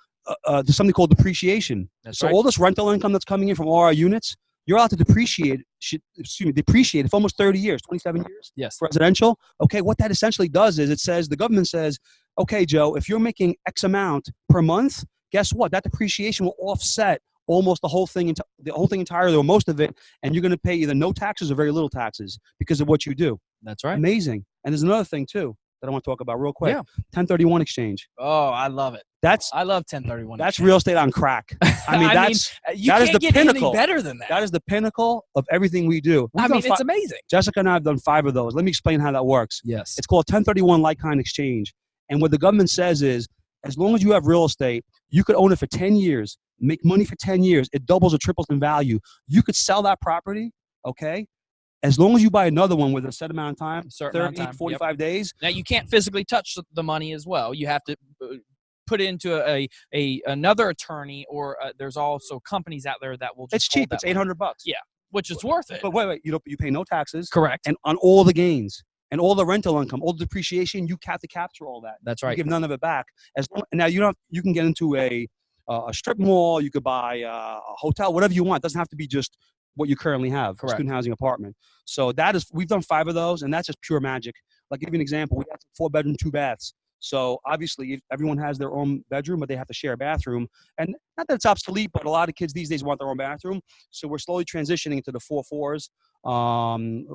there's something called depreciation. So all this rental income that's coming in from all our units, you're allowed to depreciate it for almost 30 years, 27 years. Yes. Residential. Okay, what that essentially does is the government says, okay, Joe, if you're making X amount per month, guess what? That depreciation will offset almost the whole thing entirely or most of it, and you're going to pay either no taxes or very little taxes because of what you do. That's right. Amazing. And there's another thing too that I want to talk about real quick. Yeah. 1031 exchange. Oh, I love it. I love 1031. That's real estate on crack. I mean, that is the pinnacle. Better than that. That is the pinnacle of everything we do. It's amazing. Jessica and I have done 5 of those. Let me explain how that works. Yes. It's called 1031 like-kind exchange. And what the government says is, as long as you have real estate, You could own it for 10 years, make money for 10 years. It doubles or triples in value. You could sell that property, okay? As long as you buy another one with a set amount of time, 30, 45 days. Now, you can't physically touch the money as well. You have to put it into another attorney, or there's also companies out there that will just It's cheap. It's $800. Yeah, which is worth it. But wait, you pay no taxes. Correct. And on all the gains and all the rental income, all the depreciation, you have to capture all that. That's right. You give none of it back. Now you can get into a strip mall. You could buy a hotel, whatever you want. It doesn't have to be just what you currently have, a student housing apartment. So we've done 5 of those, and that's just pure magic. Like, give you an example, we have 4-bedroom, 2 baths. So obviously everyone has their own bedroom, but they have to share a bathroom. And not that it's obsolete, but a lot of kids these days want their own bathroom. So we're slowly transitioning into the 4-4s.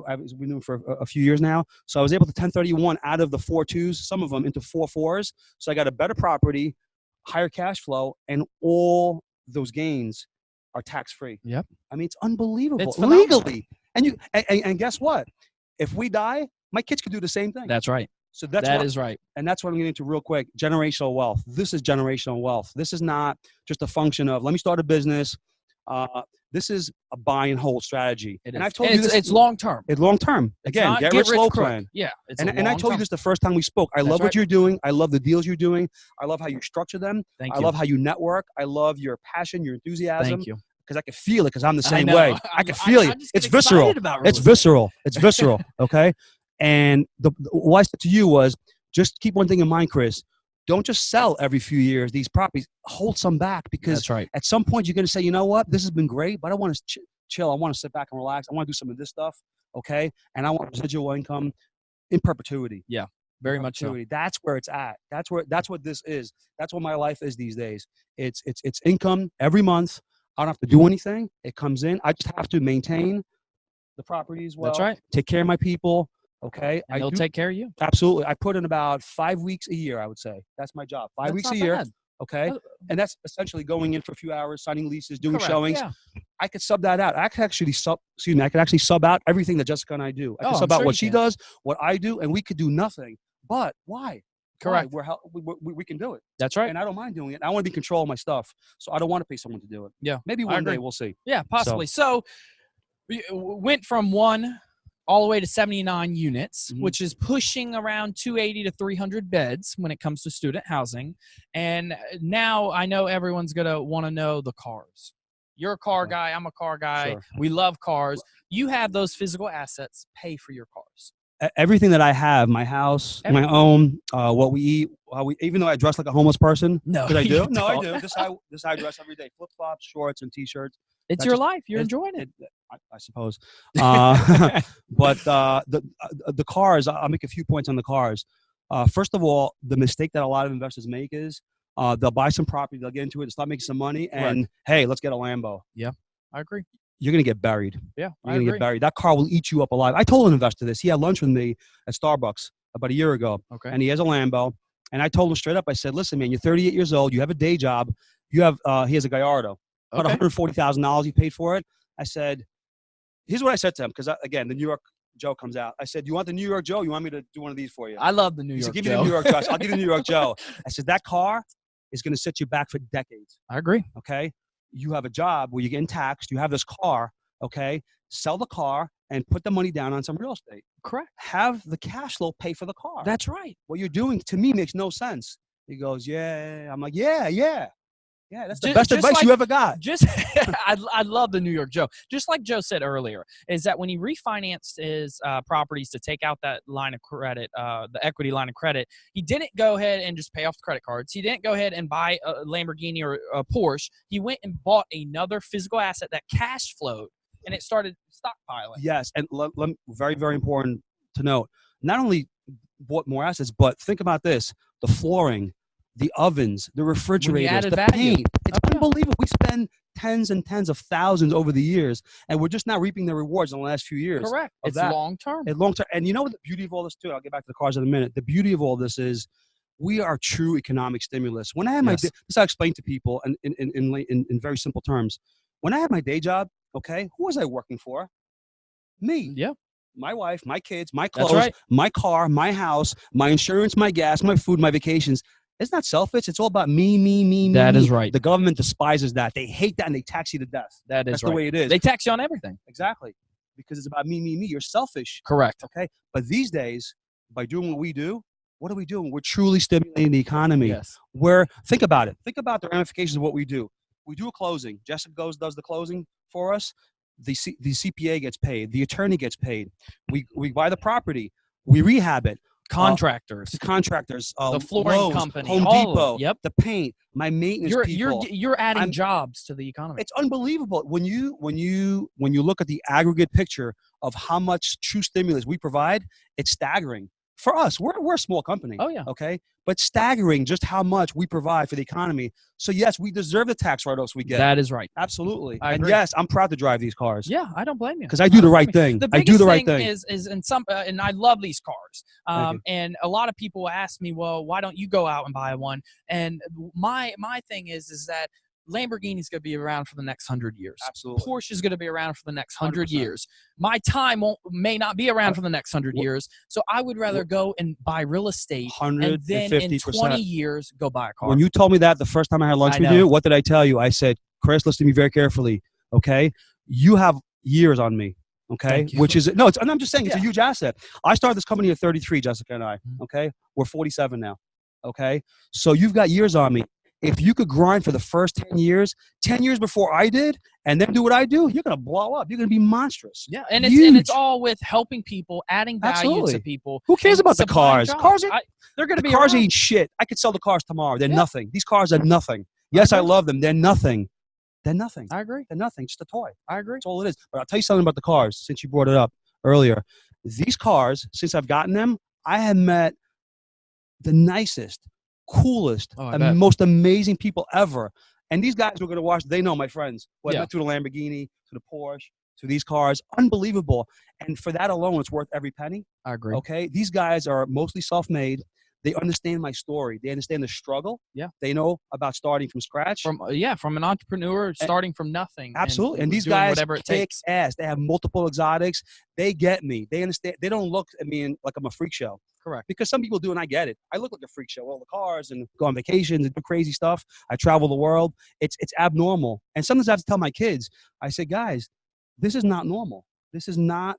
I've been doing for a few years now. So I was able to 1031 out of the 4-2s, some of them into 4-4s. So I got a better property, higher cash flow, and all those gains are tax-free. Yep. I mean, it's unbelievable. It's phenomenal. Legally. And guess what? If we die, my kids could do the same thing. That's right. So that is right. And that's what I'm getting into real quick. Generational wealth. This is generational wealth. This is not just a function of, let me start a business. This is a buy and hold strategy. And I've told you this. It's long term. It's long term. Again, get rich slow plan. Yeah. And I told you this the first time we spoke. I love what you're doing. I love the deals you're doing. I love how you structure them. Thank you. I love how you network. I love your passion, your enthusiasm. Thank you. Because I can feel it, because I'm the same way. I can feel it. It's visceral. It's visceral. It's visceral. Okay. And what I said to you was, just keep one thing in mind, Chris. Don't just sell every few years these properties. Hold some back, because at some point you're going to say, you know what, this has been great, but I want to chill. I want to sit back and relax. I want to do some of this stuff. Okay. And I want residual income in perpetuity. Yeah. Very much so. That's where it's at. That's what this is. That's what my life is these days. It's income every month. I don't have to do anything. It comes in. I just have to maintain the properties well. That's right. Take care of my people. Okay. And they'll take care of you. Absolutely. I put in about 5 weeks a year, I would say. That's my job. 5 weeks a year. Bad. Okay. And that's essentially going in for a few hours, signing leases, doing showings. Yeah. I could sub that out. I could actually sub out everything that Jessica and I do. I could sub out what she does, what I do, and we could do nothing. But why? Correct. We can do it. That's right. And I don't mind doing it. I want to be in control of my stuff. So I don't want to pay someone to do it. Yeah. Maybe one day, we'll see. Yeah, possibly. So we went from 1 all the way to 79 units, which is pushing around 280 to 300 beds when it comes to student housing. And now I know everyone's going to want to know the cars. You're a car guy. I'm a car guy. Sure. We love cars. You have those physical assets. Pay for your cars. Everything that I have, my house, my home, what we eat, even though I dress like a homeless person. No, I do. No, I do. This is how I dress every day. Flip-flops, shorts, and T-shirts. It's your life. You're enjoying it. I suppose. But the cars, I'll make a few points on the cars. First of all, the mistake that a lot of investors make is they'll buy some property, they'll get into it, start making some money, and hey, let's get a Lambo. Yeah, I agree. You're going to get buried. Yeah, you're going to get buried. That car will eat you up alive. I told an investor this. He had lunch with me at Starbucks about a year ago. Okay. And he has a Lambo. And I told him straight up, I said, listen, man, you're 38 years old. You have a day job. You have, he has a Gallardo. About $140,000 he paid for it. I said, here's what I said to him. Because, again, the New York Joe comes out. I said, you want the New York Joe? You want me to do one of these for you? I love the New York Joe. Give me the New York Joe. I'll give you the New York Joe. I said, that car is going to set you back for decades. I agree. Okay. You have a job where you're getting taxed. You have this car. Okay, sell the car and put the money down on some real estate. Correct. Have the cash flow pay for the car. That's right. What you're doing to me makes no sense. He goes, yeah. I'm like, yeah. That's the best advice you ever got. I love the New York Joe. Just like Joe said earlier, is that when he refinanced his properties to take out that line of credit, the equity line of credit, he didn't go ahead and just pay off the credit cards. He didn't go ahead and buy a Lamborghini or a Porsche. He went and bought another physical asset that cash flowed. And it started stockpiling. Yes, and very, very important to note. Not only bought more assets, but think about this: the flooring, the ovens, the refrigerators, the paint. It's unbelievable. We spend tens and tens of thousands over the years, and we're just now reaping the rewards in the last few years. Correct. It's long term. It's long term. And you know what the beauty of all this too? I'll get back to the cars in a minute. The beauty of all this is we are true economic stimulus. When I had this I explain to people in very simple terms. When I had my day job, okay, who was I working for? Me. Yeah. My wife, my kids, my clothes, my car, my house, my insurance, my gas, my food, my vacations. It's not selfish. It's all about me, me, me, me. That me. is right. The government despises that. They hate that, and they tax you to death. That is That's right. the way it is. They tax you on everything. Exactly. Because it's about me, me, me. You're selfish. Correct. Okay. But these days, by doing what we do, what are we doing? We're truly stimulating the economy. Yes. Think about it. Think about the ramifications of what we do. We do a closing. Jessica does the closing for us. The CPA gets paid. The attorney gets paid. We buy the property. We rehab it. Contractors. Contractors. The flooring Lowe's, company. Home all of Depot. it. Yep. The paint. My maintenance people. You're adding jobs to the economy. It's unbelievable when you look at the aggregate picture of how much true stimulus we provide. It's staggering for us. We're a small company. Oh yeah. Okay, but staggering just how much we provide for the economy. So yes, we deserve the tax write-offs we get. That is right. Absolutely. I And agree. yes, I'm proud to drive these cars. Yeah, I don't blame you Because I do the right thing. The I biggest do the right thing thing. is in some, and I love these cars. Thank you. And a lot of people ask me, well, why don't you go out and buy one? And my thing is that Lamborghini's going to be around for the next 100 years. Absolutely. Porsche is going to be around for the next 100 100%. years. My time may not be around for the next 100 years. So I would rather go and buy real estate and then in 150%. 20 years go buy a car. When you told me that the first time I had lunch with you, what did I tell you? I said, Chris, listen to me very carefully. Okay, you have years on me. Okay, which is no. I'm just saying it's a huge asset. I started this company at 33, Jessica and I. Okay, we're 47 now. Okay, so you've got years on me. If you could grind for the first 10 years before I did, and then do what I do, you're gonna blow up. You're gonna be monstrous. Yeah, and Huge. it's all with helping people, adding value Absolutely. to people. Who cares and about the supplying cars? jobs. Cars, they're going to be cars around. ain't shit. I could sell the cars tomorrow. They're nothing. These cars are nothing. Yes, I agree. love them. They're nothing. They're nothing. I agree. They're nothing. Just a toy. I agree. That's all it is. But I'll tell you something about the cars, since you brought it up earlier. These cars, since I've gotten them, I have met the nicest, coolest, and most amazing people ever. And these guys who are going to watch, they know my friends. Who I met through the Lamborghini, to the Porsche, to these cars. Unbelievable. And for that alone, it's worth every penny. I agree. Okay? These guys are mostly self-made. They understand my story. They understand the struggle. Yeah. They know about starting from scratch. From an entrepreneur starting from nothing. Absolutely. And these doing guys whatever it kick takes. ass. They have multiple exotics. They get me. They understand. They don't look at me like I'm a freak show. Correct. Because some people do, and I get it. I look like a freak show. All the cars and go on vacations and do crazy stuff. I travel the world. It's abnormal. And sometimes I have to tell my kids, I say, guys, this is not normal. This is not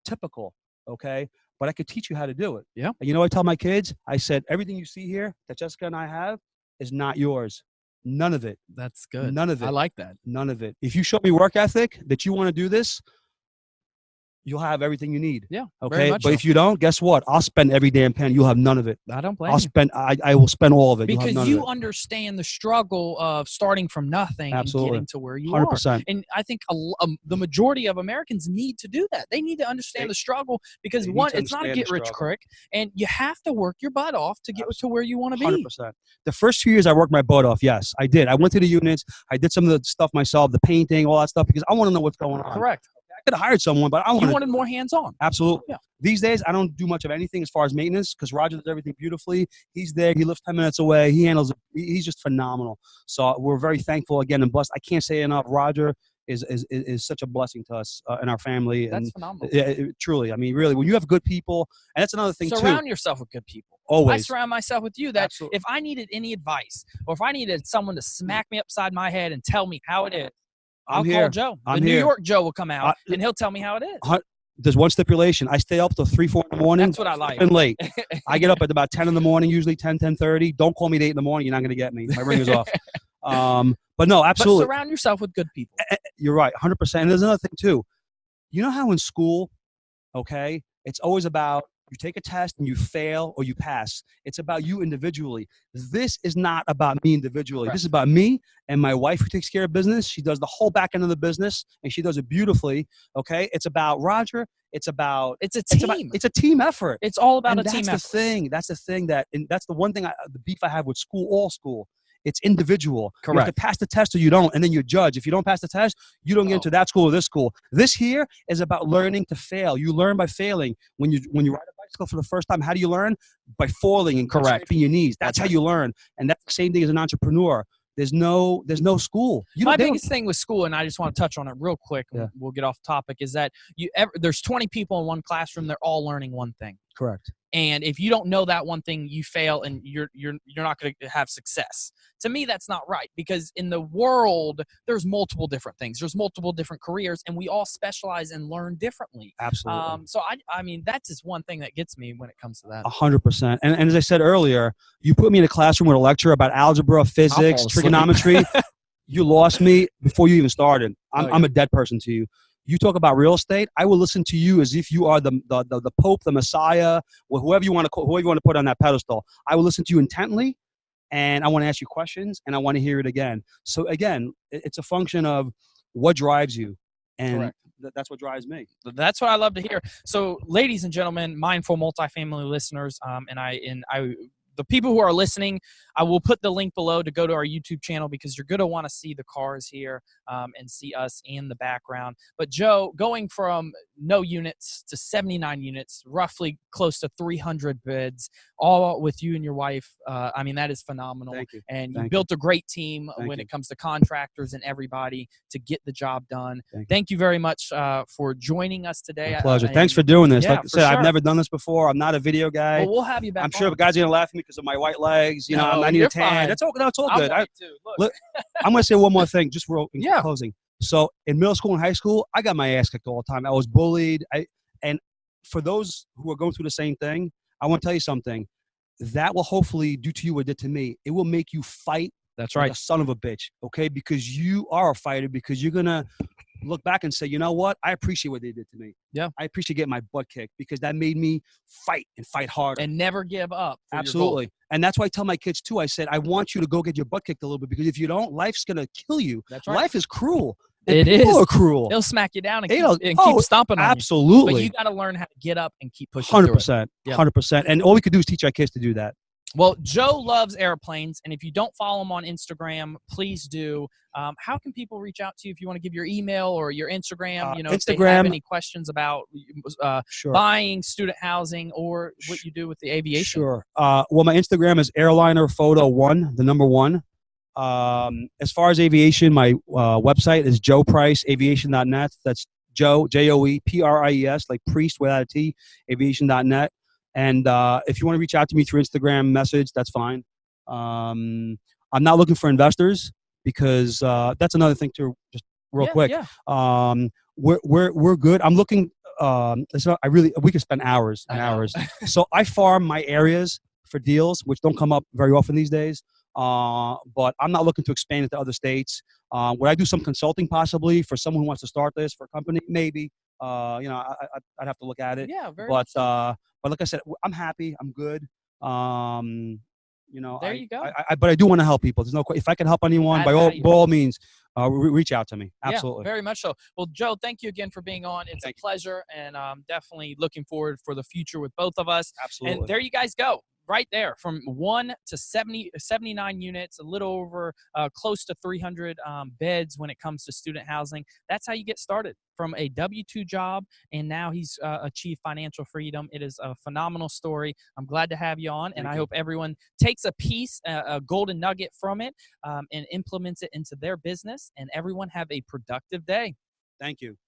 typical. Okay? But I could teach you how to do it. Yeah. And you know what I tell my kids? I said, everything you see here that Jessica and I have is not yours. None of it. That's good. None of it. I like that. None of it. If you show me work ethic that you want to do this, you'll have everything you need. Yeah. Okay. But if you don't, guess what? I'll spend every damn penny. You'll have none of it. I don't blame you. I will spend all of it. Because you'll have you none of understand the struggle of starting from nothing Absolutely. and getting to where you 100%. are. And I think the majority of Americans need to do that. They need to understand the struggle because it's not a get rich quick, and you have to work your butt off to get to where you want to be. 100%. The first 2 years I worked my butt off. Yes, I did. I went to the units. I did some of the stuff myself, the painting, all that stuff, because I want to know what's going on. Correct. I could have hired someone, but You wanted more hands-on. Absolutely. Yeah. These days, I don't do much of anything as far as maintenance because Roger does everything beautifully. He's there. He lives 10 minutes away. He handles it. He's just phenomenal. So we're very thankful again and blessed. I can't say enough. Roger is such a blessing to us and our family. That's phenomenal. Truly. I mean, really, when you have good people, and that's another thing Surround yourself with good people. Always. I surround myself with you. That Absolutely. if I needed any advice or if I needed someone to smack me upside my head and tell me how it is, I'll call Joe. The New York Joe will come out and he'll tell me how it is. There's one stipulation. I stay up till 3, 4 in the morning. That's what I like. And late. I get up at about 10 in the morning, usually 10:30. Don't call me at 8 in the morning. You're not going to get me. My ring is off. But no, absolutely. But surround yourself with good people. You're right, 100%. And there's another thing too. You know how in school, okay, it's always about you take a test and you fail or you pass. It's about you individually. This is not about me individually. Right. This is about me and my wife who takes care of business. She does the whole back end of the business and she does it beautifully. Okay. It's about Roger. It's a team. It's a team effort. It's all about a team effort. That's the thing. That's the thing and that's the one thing the beef I have with all school. It's individual. Correct. You have to pass the test or you don't, and then you judge. If you don't pass the test, you don't get into that school or this school. This here is about learning to fail. You learn by failing. When you ride a bicycle for the first time, how do you learn? By falling and scraping your knees. That's how you learn. And that's the same thing as an entrepreneur. There's no school. My biggest thing with school, and I just want to touch on it real quick, we'll get off topic, is that there's 20 people in one classroom. They're all learning one thing. Correct. And if you don't know that one thing, you fail, and you're not going to have success. To me, that's not right, because in the world, there's multiple different things. There's multiple different careers, and we all specialize and learn differently. Absolutely. So I mean, that's just one thing that gets me when it comes to that. 100%. And as I said earlier, you put me in a classroom with a lecture about algebra, physics, trigonometry. You lost me before you even started. I'm a dead person to you. You talk about real estate, I will listen to you as if you are the Pope, the Messiah, or whoever you want to put on that pedestal. I will listen to you intently, and I want to ask you questions, and I want to hear it again. So again, it's a function of what drives you, and that's what drives me. That's what I love to hear. So, ladies and gentlemen, mindful multifamily listeners, and the people who are listening, I will put the link below to go to our YouTube channel, because you're going to want to see the cars here and see us in the background. But Joe, going from no units to 79 units, roughly close to 300 bids, all with you and your wife, I mean, that is phenomenal. Thank you. And you built a great team when it comes to contractors and everybody to get the job done. Thank you very much for joining us today. My pleasure. Thanks for doing this. Yeah, like I said, I've never done this before. I'm not a video guy. Well, we'll have you back. I'm sure the guys are going to laugh at me because of my white legs. You know, I need a tan. Fine. That's all good. I'm white too. Look. I'm going to say one more thing, just real in Yeah. closing. So in middle school and high school, I got my ass kicked all the time. I was bullied. And for those who are going through the same thing, I want to tell you something. That will hopefully do to you what it did to me. It will make you fight. That's like right. a son of a bitch, okay? Because you are a fighter, because you're going to look back and say, you know what? I appreciate what they did to me. Yeah. I appreciate getting my butt kicked, because that made me fight and fight harder. And never give up. Absolutely. And that's why I tell my kids too. I said, I want you to go get your butt kicked a little bit, because if you don't, life's going to kill you. That's right. Life is cruel. And people are cruel. They'll smack you down and keep stomping on you. Absolutely. But you got to learn how to get up and keep pushing 100%. 100%. And all we could do is teach our kids to do that. Well, Joe loves airplanes, and if you don't follow him on Instagram, please do. How can people reach out to you if you want to give your email or your Instagram? You know, Instagram, if they have any questions about sure. buying, student housing, or what you do with the aviation. Sure. Well, my Instagram is airlinerphoto1, the number 1. As far as aviation, my website is joepriceaviation.net. That's Joe, Joe, like priest without a T, aviation.net. And if you want to reach out to me through Instagram message, that's fine. I'm not looking for investors, because that's another thing too. Just real quick. Yeah. We're good. I'm looking. We could spend hours and hours. So I farm my areas for deals, which don't come up very often these days. But I'm not looking to expand into other states. Would I do some consulting possibly for someone who wants to start this for a company? Maybe. I'd have to look at it. Yeah, very but much. But like I said, I'm happy. I'm good. There you go. But I do want to help people. There's no question. If I can help anyone, by all means, reach out to me. Absolutely. Yeah, very much so. Well, Joe, thank you again for being on. It's a pleasure, and definitely looking forward for the future with both of us. Absolutely. And there you guys go. Right there, from 1 to 79 units, a little over close to 300 beds when it comes to student housing. That's how you get started, from a W-2 job, and now he's achieved financial freedom. It is a phenomenal story. I'm glad to have you on, and I hope everyone takes a piece, a golden nugget from it, and implements it into their business, and everyone have a productive day. Thank you.